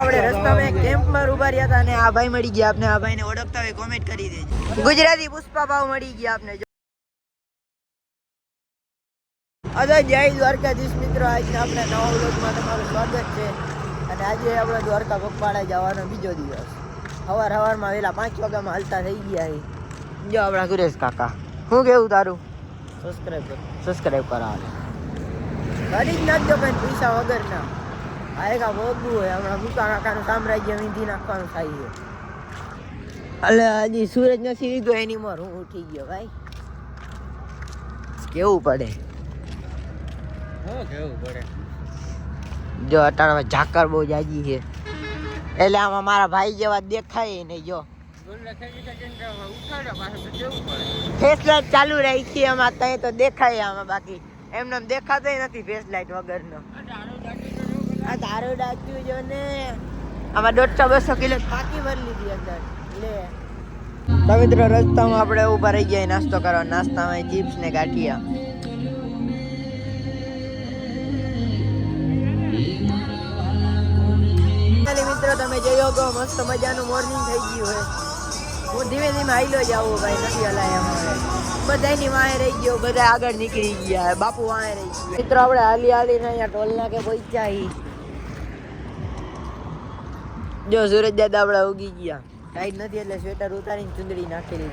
આપણે રસ્તામાં કેમ્પમાં ઉભા રહ્યા હતા અને આ ભાઈ મળી ગયા. આપને આ ભાઈને ઓળખતા હોય કોમેન્ટ કરી દેજો. ગુજરાતી પુષ્પા ભાવ મળી ગયા આપને. અરે જય દ્વારકાધીશ મિત્રો, આજના આપણે નવા વ્લોગમાં તમારું સ્વાગત છે. અને આજે આપણે દ્વારકા પગપાળા જવાનો બીજો દિવસ. સવારમાં વહેલા 5 વાગ્યામાં હાલતા થઈ ગયા છે. જો આપણા સુરેશ કાકા, શું કેવું તારું? સબસ્ક્રાઈબ કરાવો. કરી જ નાખજો પણ પૈસા વગર ના. આ એક ભોગવું હોય હમણાં મુકા કાકાનું સામ્રાજ્ય વીંધી નાખવાનું થાય છે. એટલે હજી સૂરજ નથી લીધો એની મોર હું ઉઠી ગયો ભાઈ. કેવું પડે જો અટાણમાં ઝાકર બહુ જાજી છે એટલે આમાં મારા ભાઈ જેવા દેખાય નહીં. જો ફેસલાઇટ ચાલુ રાખી આમાં ત્યાં તો દેખાય આમાં, બાકી એમને દેખાતો નથી ફેસલાઇટ વગરનો. આ દારૂ ડાક્યું જો ને આમાં 150-200 કિલો ફાકી ભરી લીધી અંદર. લે તો મિત્રો રસ્તામાં આપણે ઉભા રહી ગયા નાસ્તો કરવા. નાસ્તામાં ચિપ્સ ને ગાંઠિયા. મિત્રો તમે જોયો ગો મસ્ત મજાનું મોર્નિંગ થઈ ગયું હોય. હું ધીમે ધીમે હાઈલો જાઉં ભાઈ, નથી હલાય અમારે. બધાની વાહે રહી ગયો, બધા આગળ નીકળી ગયા, બાપુ વાહે રહી ગયો. મિત્રો આપણે હાલી હાલીને અહીંયા ટોલ નાકે પહોંચ્યા. જો સુરજ દાદા આપડા ઉગી ગયા. ટાઈટ નથી એટલે સ્વેટર ઉતારીને ચુંદડી નાખેલી.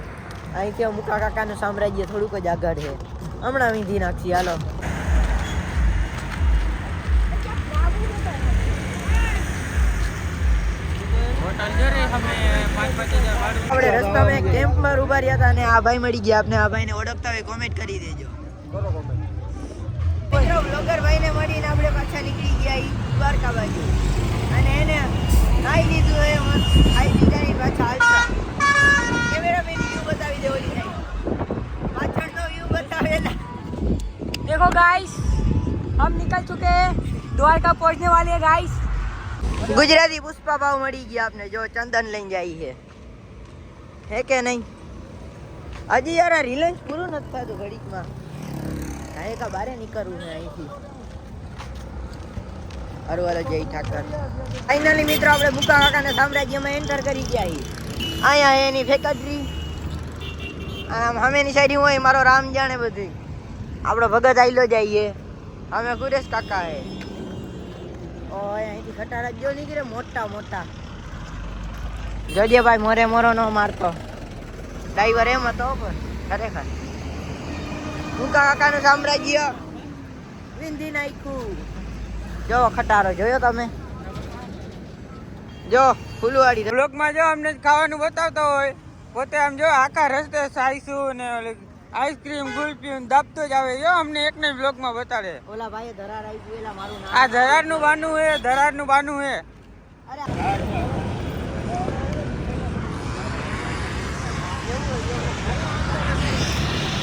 અહીં કેવું મુકા કાકાનું સામ્રાજ્ય થોડુંક જ આગળ છે. હમણાં વીંધી નાખી. હાલો આપણે રસ્તામાં કેમ્પમાં ઉભા રહ્યા હતા અને આ ભાઈ મળી ગયા. આપને આ ભાઈને ઓળખતા હોય કોમેન્ટ કરી દેજો. મિત્રો બ્લોગર ભાઈને મળીને આપણે પાછા નીકળી ગયા દ્વારકા બાજુ. અને એને ખાઈ લીધું એ ખાઈ લીધા પાછા હાલતા. કેમેરામેન વ્યૂ બતાવી દે. ઓલી સાઈડ પાછળનો વ્યૂ બતાવેલા. देखो गाइस, हम निकल चुके हैं, द्वारका पहुंचने वाले हैं गाइस. ગુજરાતી પુષ્પા ભાવ મળી ગયા આપને. જો ચંદન લઈને જાય છે, હે કે નહીં? હજી યાર આ રિલાયન્સ પૂરું નથી થતું ઘડીકમાં. અહીં કા બારે નીકળવું છે અહીંથી. અરવાલો જય ઠાકર. ફાઇનલી મિત્રો આપણે મુકા કાકાના સામ્રાજ્યમાં એન્ટર કરી ગયા છીએ. અહીંયા એની ફેક્ટરી, આમ સામેની સાઈડ હોય મારો રામ જાણે બધું. આપણો ભગત આઈલો જઈએ. અમે સુરેશ કાકા હે. ઓય અહીંથી ખટારા જો નીકળે મોટા મોટા. જોજે ભાઈ મોરે મોરો નો મારતો. ડ્રાઈવર એમ હતો પણ ખરેખર મુકા કાકાનું સામ્રાજ્ય વિંધી નાખ્યું. જો ખટારો જોયો તમે? જો ફૂલવાડી બ્લોગમાં જો અમને ખાવાનું બતાવતો હોય, પોતે આમ જો આખા રસ્તે સાઈસું ને આઈસ્ક્રીમ ગુલપી દાબતો જ આવે. જો અમને એકને બ્લોગમાં બતાડે. ઓલા ભાઈએ ધરાર આવી ગયેલા. મારું નામ આ ધરારનું બાનું હે, ધરારનું બાનું હે. અરે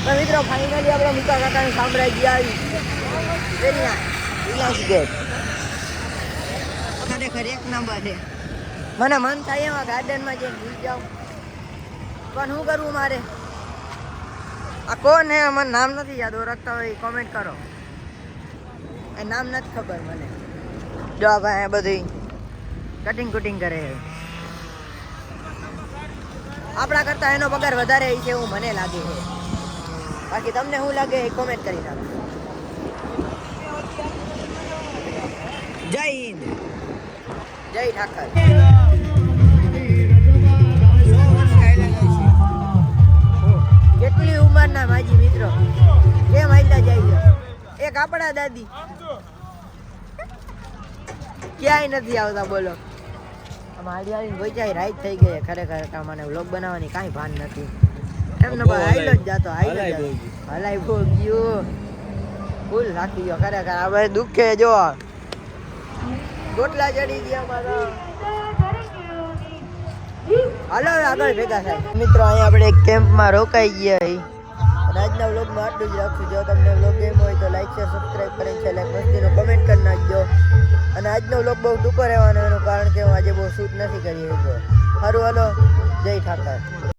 તો મિત્રો ફાઇનલી આપણે મુકા કાકાનું સામ્રાજ્ય આવી. રિલાયન્સ ગેટ ખરેખર એક નંબર છે. મને મન થાય એમાં ગાર્ડનમાં જઈને ભૂલ જાઉં, પણ શું કરવું મારે? આ કોણ હે? મને નામ નથી યાદ. ઓળખતા હોય કોમેન્ટ કરો. એ નામ નથી ખબર મને. જો આ ભાઈ બધી કટિંગ કુટિંગ કરે છે. આપણા કરતા એનો પગાર વધારે છે એવું મને લાગે છે. બાકી તમને શું લાગે એ કોમેન્ટ કરી નાખો. જય હિન્દ, જય ઠાકર. કેટલી ઉંમરના માજી મિત્રો કેમ હાલ્યા જાય? એક આપણા દાદી ક્યાંય નથી આવતા. બોલો હાલી હાલીને પહોંચાય રાઈટ થઈ ગઈ. ખરેખર મને વ્લોગ બનાવવાની કાંઈ ભાન નથી. એમને હાઈલો જ જાતો, હાઈલો જ હલાઈ ગયું ફૂલ રાખી ગયો. ખરેખર હવે દુઃખે જો ગોટલા ચડી ગયા મારા. હાલો આગળ ભેગા થાય. મિત્રો અહીંયા આપણે એક કેમ્પમાં રોકાઈ ગયા. આજના વ્લોગમાં આટલું જ રાખશું. જો તમને વ્લોગ ગેમ હોય તો લાઈક શેર સબસ્ક્રાઈબ કરીને છેલ્લે મસ્તીનો કમેન્ટ કરી નાખજો. અને આજનો વ્લોગ બહુ ટૂંકો રહેવાનો એનું કારણ કે હું આજે બહુ શૂટ નથી કરી શકતો. સારું હાલો, જય ઠાકર.